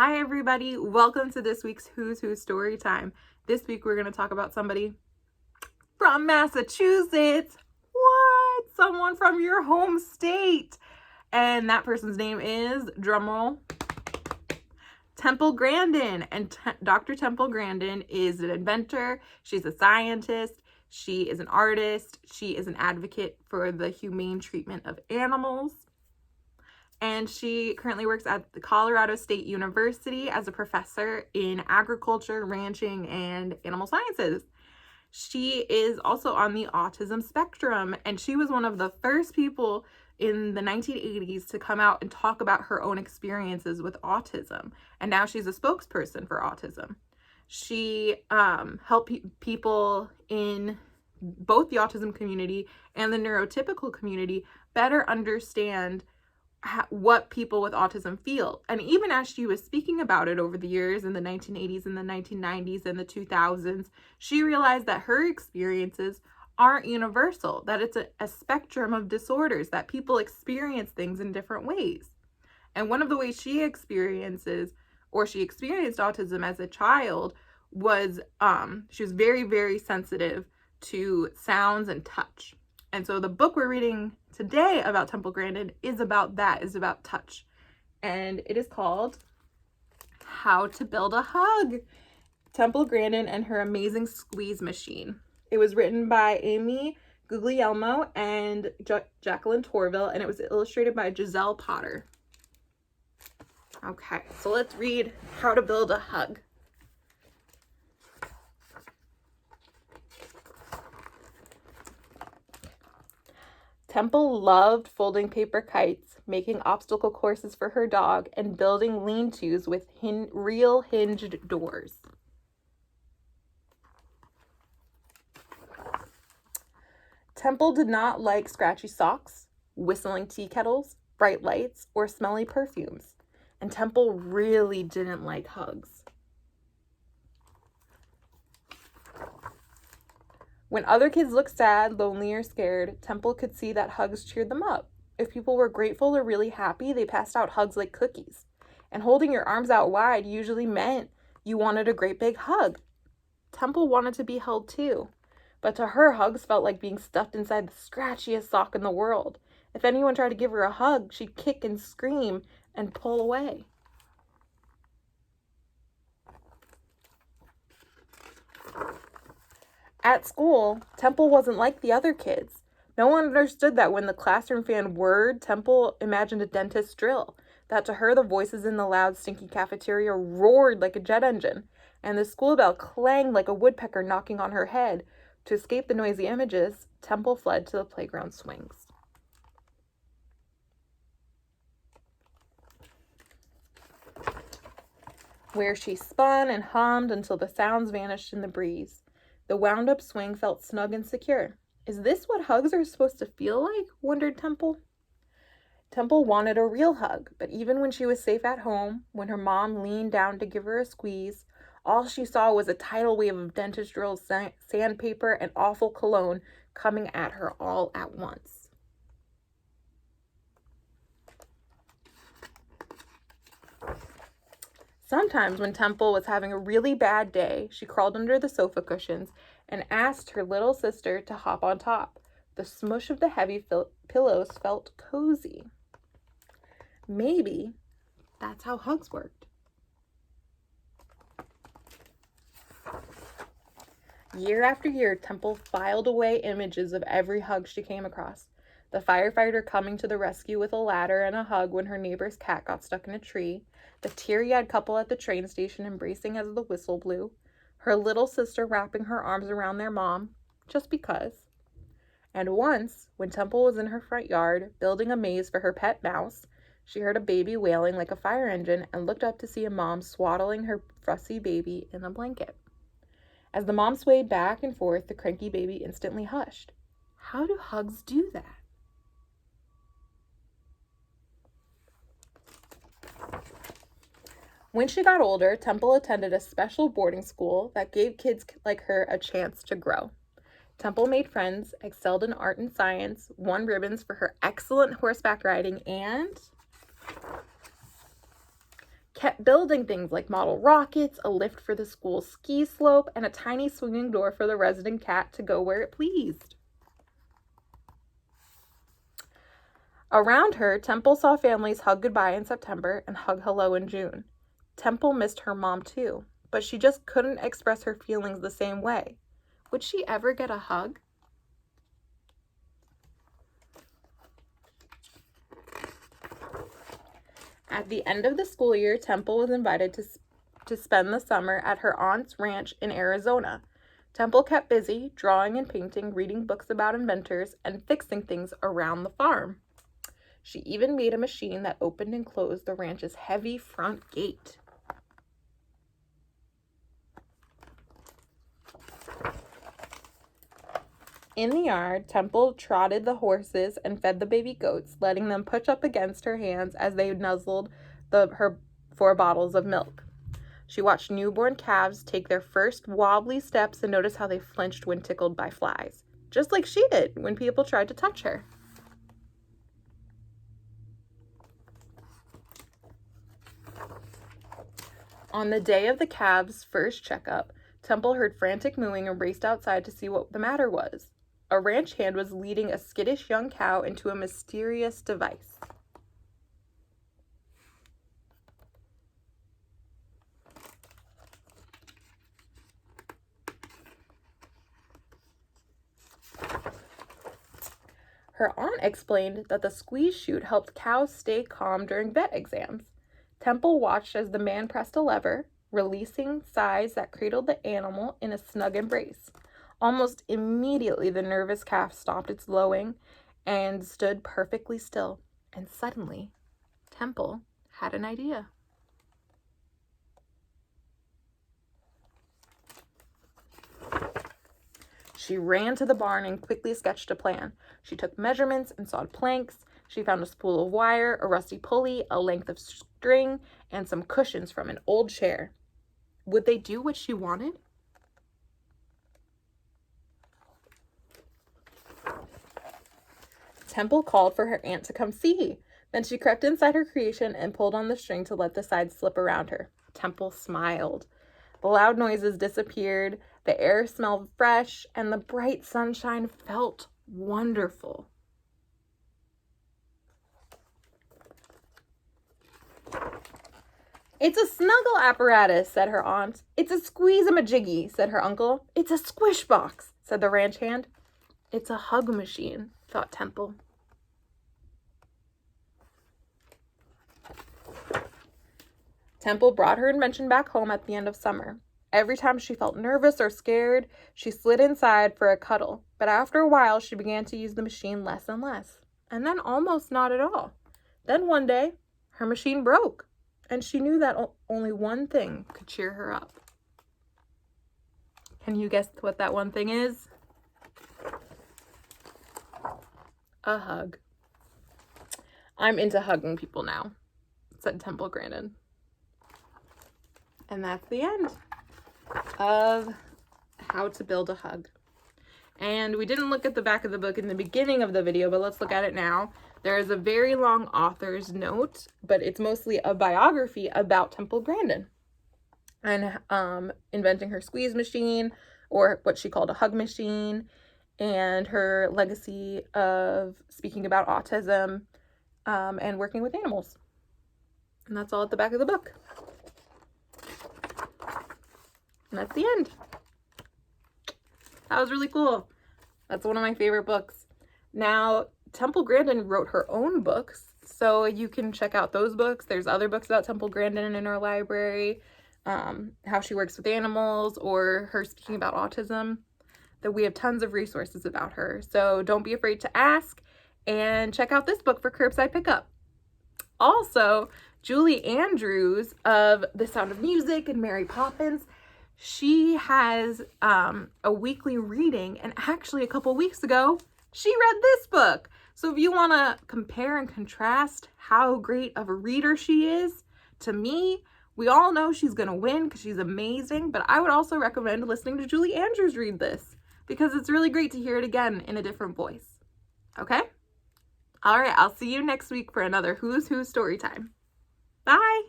Hi everybody, welcome to this week's Who's Who Story Time. This week we're going to talk about somebody from Massachusetts. What? Someone from your home state. And that person's name is, drumroll, Temple Grandin. And Dr. Temple Grandin is an inventor. She's a scientist. She is an artist. She is an advocate for the humane treatment of animals. And she currently works at the Colorado State University as a professor in agriculture, ranching, and animal sciences. She is also on the autism spectrum, and she was one of the first people in the 1980s to come out and talk about her own experiences with autism. And now she's a spokesperson for autism. She helped people in both the autism community and the neurotypical community better understand what people with autism feel. And even as she was speaking about it over the years in the 1980s and the 1990s and the 2000s, she realized that her experiences aren't universal, that it's a spectrum of disorders, that people experience things in different ways. And one of the ways she experienced autism as a child was she was very, very sensitive to sounds and touch. And so the book we're reading today about Temple Grandin is about that, is about touch. And it is called How to Build a Hug, Temple Grandin and Her Amazing Squeeze Machine. It was written by Amy Guglielmo and Jacqueline Torville, and it was illustrated by Giselle Potter. Okay, so let's read How to Build a Hug. Temple loved folding paper kites, making obstacle courses for her dog, and building lean-tos with real hinged doors. Temple did not like scratchy socks, whistling tea kettles, bright lights, or smelly perfumes. And Temple really didn't like hugs. When other kids looked sad, lonely, or scared, Temple could see that hugs cheered them up. If people were grateful or really happy, they passed out hugs like cookies. And holding your arms out wide usually meant you wanted a great big hug. Temple wanted to be held too. But to her, hugs felt like being stuffed inside the scratchiest sock in the world. If anyone tried to give her a hug, she'd kick and scream and pull away. At school, Temple wasn't like the other kids. No one understood that when the classroom fan whirred, Temple imagined a dentist's drill. That to her, the voices in the loud, stinky cafeteria roared like a jet engine, and the school bell clanged like a woodpecker knocking on her head. To escape the noisy images, Temple fled to the playground swings. Where she spun and hummed until the sounds vanished in the breeze. The wound-up swing felt snug and secure. Is this what hugs are supposed to feel like? Wondered Temple. Temple wanted a real hug, but even when she was safe at home, when her mom leaned down to give her a squeeze, all she saw was a tidal wave of dentist drills, sandpaper, and awful cologne coming at her all at once. Sometimes when Temple was having a really bad day, she crawled under the sofa cushions and asked her little sister to hop on top. The smush of the heavy pillows felt cozy. Maybe that's how hugs worked. Year after year, Temple filed away images of every hug she came across. The firefighter coming to the rescue with a ladder and a hug when her neighbor's cat got stuck in a tree. The teary-eyed couple at the train station embracing as the whistle blew. Her little sister wrapping her arms around their mom, just because. And once, when Temple was in her front yard, building a maze for her pet mouse, she heard a baby wailing like a fire engine and looked up to see a mom swaddling her fussy baby in a blanket. As the mom swayed back and forth, the cranky baby instantly hushed. How do hugs do that? When she got older, Temple attended a special boarding school that gave kids like her a chance to grow. Temple made friends, excelled in art and science, won ribbons for her excellent horseback riding, and kept building things like model rockets, a lift for the school ski slope, and a tiny swinging door for the resident cat to go where it pleased. Around her, Temple saw families hug goodbye in September and hug hello in June. Temple missed her mom too, but she just couldn't express her feelings the same way. Would she ever get a hug? At the end of the school year, Temple was invited to spend the summer at her aunt's ranch in Arizona. Temple kept busy, drawing and painting, reading books about inventors, and fixing things around the farm. She even made a machine that opened and closed the ranch's heavy front gate. In the yard, Temple trotted the horses and fed the baby goats, letting them push up against her hands as they nuzzled her 4 bottles of milk. She watched newborn calves take their first wobbly steps and noticed how they flinched when tickled by flies, just like she did when people tried to touch her. On the day of the calves' first checkup, Temple heard frantic mooing and raced outside to see what the matter was. A ranch hand was leading a skittish young cow into a mysterious device. Her aunt explained that the squeeze chute helped cows stay calm during vet exams. Temple watched as the man pressed a lever, releasing sighs that cradled the animal in a snug embrace. Almost immediately, the nervous calf stopped its lowing and stood perfectly still. And suddenly, Temple had an idea. She ran to the barn and quickly sketched a plan. She took measurements and sawed planks. She found a spool of wire, a rusty pulley, a length of string, and some cushions from an old chair. Would they do what she wanted? Temple called for her aunt to come see. Then she crept inside her creation and pulled on the string to let the sides slip around her. Temple smiled. The loud noises disappeared, the air smelled fresh, and the bright sunshine felt wonderful. "It's a snuggle apparatus," said her aunt. "It's a squeeze-a-majiggy," said her uncle. "It's a squish box," said the ranch hand. "It's a hug machine," thought Temple. Temple brought her invention back home at the end of summer. Every time she felt nervous or scared, she slid inside for a cuddle. But after a while, she began to use the machine less and less, and then almost not at all. Then one day, her machine broke, and she knew that only one thing could cheer her up. Can you guess what that one thing is? A hug. "I'm into hugging people now," said Temple Grandin. And that's the end of how to build a hug. And we didn't look at the back of the book in the beginning of the video, but let's look at it now. There is a very long author's note, but it's mostly a biography about Temple Grandin and inventing her squeeze machine, or what she called a hug machine, and her legacy of speaking about autism and working with animals. And that's all at the back of the book. And that's the end. That was really cool. That's one of my favorite books. Now, Temple Grandin wrote her own books, so you can check out those books. There's other books about Temple Grandin in our library, how she works with animals, or her speaking about autism. That we have tons of resources about her. So don't be afraid to ask, and check out this book for curbside pickup. Also, Julie Andrews of The Sound of Music and Mary Poppins, she has a weekly reading, and actually a couple weeks ago, she read this book. So if you want to compare and contrast how great of a reader she is to me, we all know she's going to win because she's amazing, but I would also recommend listening to Julie Andrews read this because it's really great to hear it again in a different voice. Okay? All right, I'll see you next week for another Who's Who story time. Bye!